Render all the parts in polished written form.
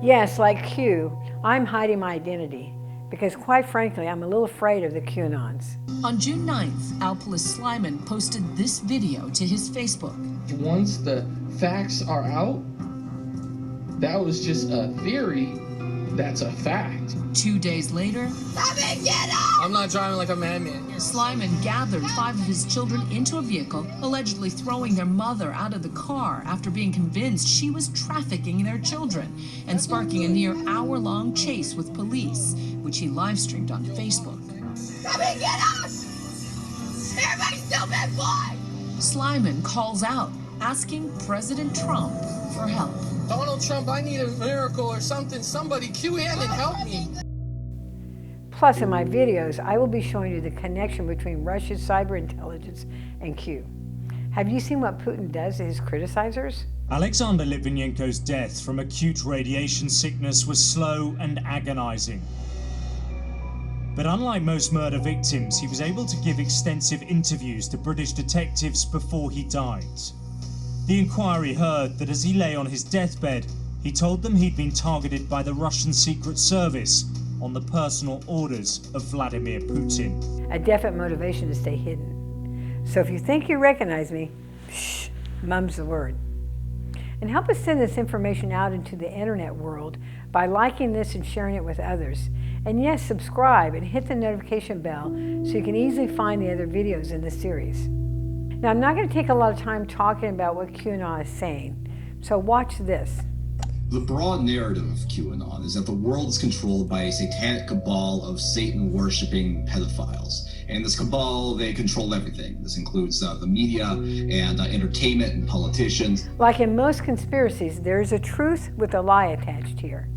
Yes, like Q, I'm hiding my identity because quite frankly, I'm a little afraid of the QAnons. On June 9th, Alpolis Slyman posted this video to his Facebook. Once the facts are out, that was just a theory. That's a fact. 2 days later, I'm not driving like a madman. Slyman gathered 5 of his children into a vehicle, allegedly throwing their mother out of the car after being convinced she was trafficking their children, and sparking a near hour-long chase with police, which he live-streamed on Facebook. Come and get us! Everybody's stupid, boy! Slyman calls out, asking President Trump for help. Donald Trump, I need a miracle or something. Somebody, QAnon, help me. Plus, in my videos, I will be showing you the connection between Russia's cyber intelligence and Q. Have you seen what Putin does to his criticizers? Alexander Litvinenko's death from acute radiation sickness was slow and agonizing. But unlike most murder victims, he was able to give extensive interviews to British detectives before he died. The inquiry heard that as he lay on his deathbed, he told them he'd been targeted by the Russian Secret Service on the personal orders of Vladimir Putin. A definite motivation to stay hidden. So if you think you recognize me, shh, mum's the word. And help us send this information out into the internet world by liking this and sharing it with others. And yes, subscribe and hit the notification bell so you can easily find the other videos in this series. Now, I'm not going to take a lot of time talking about what QAnon is saying, so watch this. The broad narrative of QAnon is that the world is controlled by a satanic cabal of Satan-worshipping pedophiles. And this cabal, they control everything. This includes the media and entertainment and politicians. Like in most conspiracies, there is a truth with a lie attached here.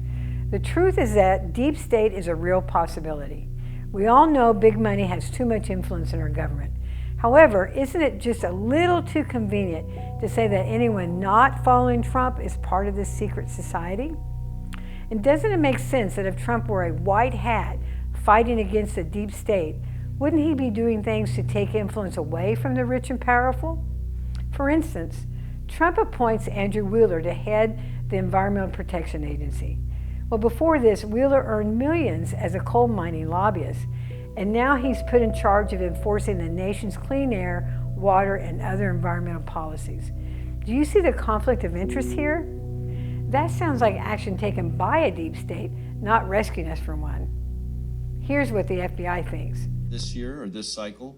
The truth is that deep state is a real possibility. We all know big money has too much influence in our government. However, isn't it just a little too convenient to say that anyone not following Trump is part of this secret society? And doesn't it make sense that if Trump wore a white hat fighting against the deep state, wouldn't he be doing things to take influence away from the rich and powerful? For instance, Trump appoints Andrew Wheeler to head the Environmental Protection Agency. Well, before this, Wheeler earned millions as a coal mining lobbyist, and now he's put in charge of enforcing the nation's clean air, water, and other environmental policies. Do you see the conflict of interest here? That sounds like action taken by a deep state, not rescuing us from one. Here's what the FBI thinks. This year or this cycle,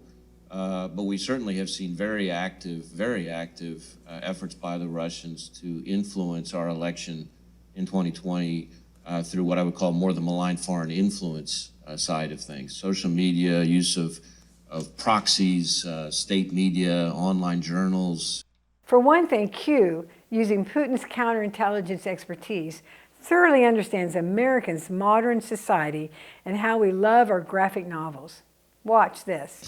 but we certainly have seen very active efforts by the Russians to influence our election in 2020 through what I would call more the malign foreign influence side of things. Social media, use of proxies, state media, online journals. For one thing, Q, using Putin's counterintelligence expertise, thoroughly understands Americans' modern society and how we love our graphic novels. Watch this.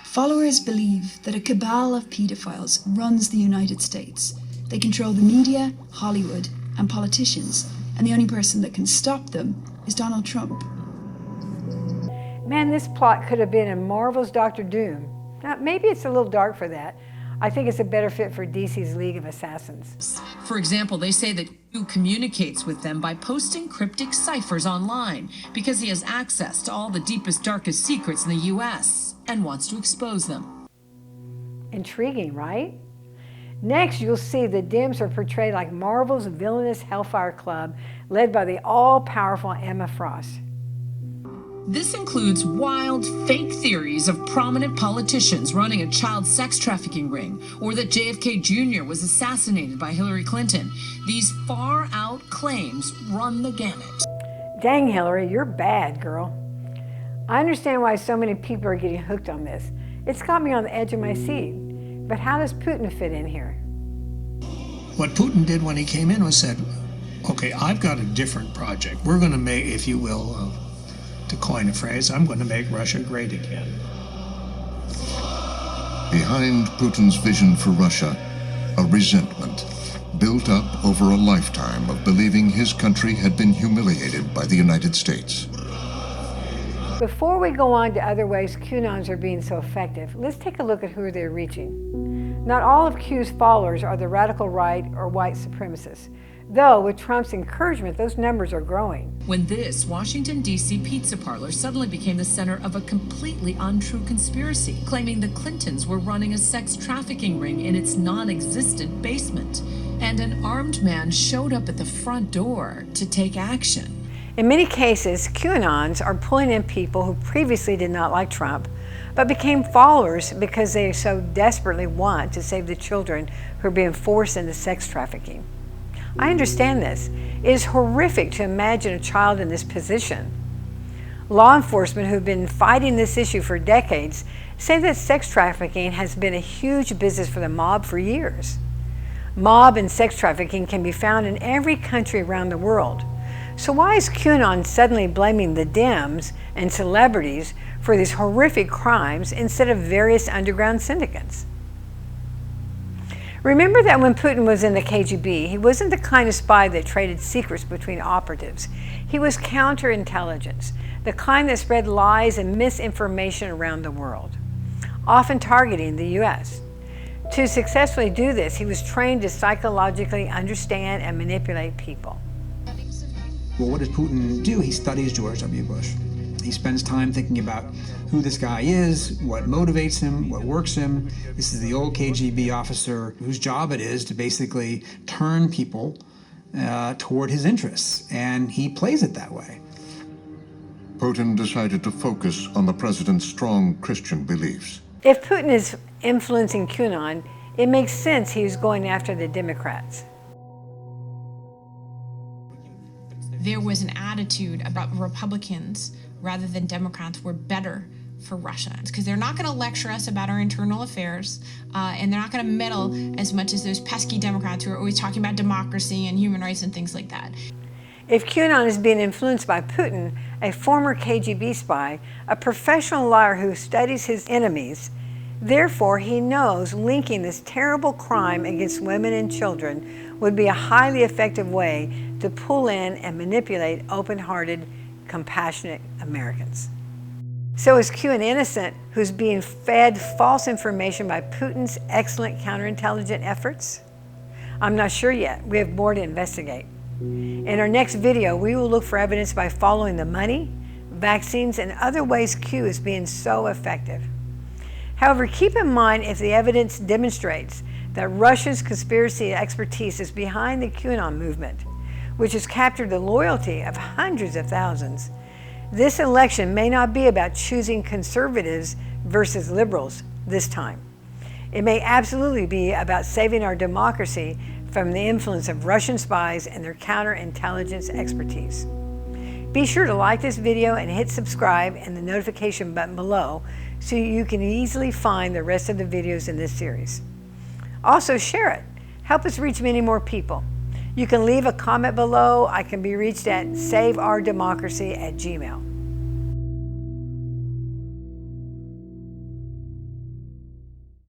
Followers believe that a cabal of pedophiles runs the United States. They control the media, Hollywood, and politicians, and the only person that can stop them is Donald Trump. Man, this plot could have been in Marvel's Dr. Doom. Now, maybe it's a little dark for that. I think it's a better fit for DC's League of Assassins. For example, they say that Q communicates with them by posting cryptic ciphers online because he has access to all the deepest, darkest secrets in the U.S. and wants to expose them. Intriguing, right? Next, you'll see the Dems are portrayed like Marvel's villainous Hellfire Club, led by the all-powerful Emma Frost. This includes wild, fake theories of prominent politicians running a child sex trafficking ring, or that JFK Jr. was assassinated by Hilary Clinton. These far-out claims run the gamut. Dang, Hillary, you're bad, girl. I understand why so many people are getting hooked on this. It's got me on the edge of my seat. But how does Putin fit in here? What Putin did when he came in was said, okay, I've got a different project. We're going to make, if you will, to coin a phrase, I'm going to make Russia great again. Behind Putin's vision for Russia, a resentment built up over a lifetime of believing his country had been humiliated by the United States. Before we go on to other ways QAnons are being so effective, let's take a look at who they're reaching. Not all of Q's followers are the radical right or white supremacists. Though, with Trump's encouragement, those numbers are growing. When this Washington, D.C. pizza parlor suddenly became the center of a completely untrue conspiracy, claiming the Clintons were running a sex trafficking ring in its non-existent basement. And an armed man showed up at the front door to take action. In many cases, QAnons are pulling in people who previously did not like Trump, but became followers because they so desperately want to save the children who are being forced into sex trafficking. I understand this. It is horrific to imagine a child in this position. Law enforcement who have been fighting this issue for decades say that sex trafficking has been a huge business for the mob for years. Mob and sex trafficking can be found in every country around the world. So why is QAnon suddenly blaming the Dems and celebrities for these horrific crimes instead of various underground syndicates? Remember that when Putin was in the KGB, he wasn't the kind of spy that traded secrets between operatives. He was counterintelligence, the kind that spread lies and misinformation around the world, often targeting the U.S. To successfully do this, he was trained to psychologically understand and manipulate people. Well, what does Putin do? He studies George W. Bush. He spends time thinking about who this guy is, what motivates him, what works him. This is the old KGB officer whose job it is to basically turn people toward his interests, and he plays it that way. Putin decided to focus on the president's strong Christian beliefs. If Putin is influencing QAnon, it makes sense he was going after the Democrats. There was an attitude about Republicans rather than Democrats were better for Russia, because they're not going to lecture us about our internal affairs, and they're not going to meddle as much as those pesky Democrats who are always talking about democracy and human rights and things like that. If QAnon is being influenced by Putin, a former KGB spy, a professional liar who studies his enemies, therefore he knows linking this terrible crime against women and children would be a highly effective way to pull in and manipulate open-hearted, compassionate Americans. So is Q an innocent who's being fed false information by Putin's excellent counterintelligence efforts? I'm not sure yet. We have more to investigate. In our next video, we will look for evidence by following the money, vaccines, and other ways Q is being so effective. However, keep in mind if the evidence demonstrates that Russia's conspiracy expertise is behind the QAnon movement, which has captured the loyalty of hundreds of thousands. This election may not be about choosing conservatives versus liberals this time. It may absolutely be about saving our democracy from the influence of Russian spies and their counterintelligence expertise. Be sure to like this video and hit subscribe and the notification button below so you can easily find the rest of the videos in this series. Also share it. Help us reach many more people. You can leave a comment below. I can be reached at saveourdemocracy@gmail.com.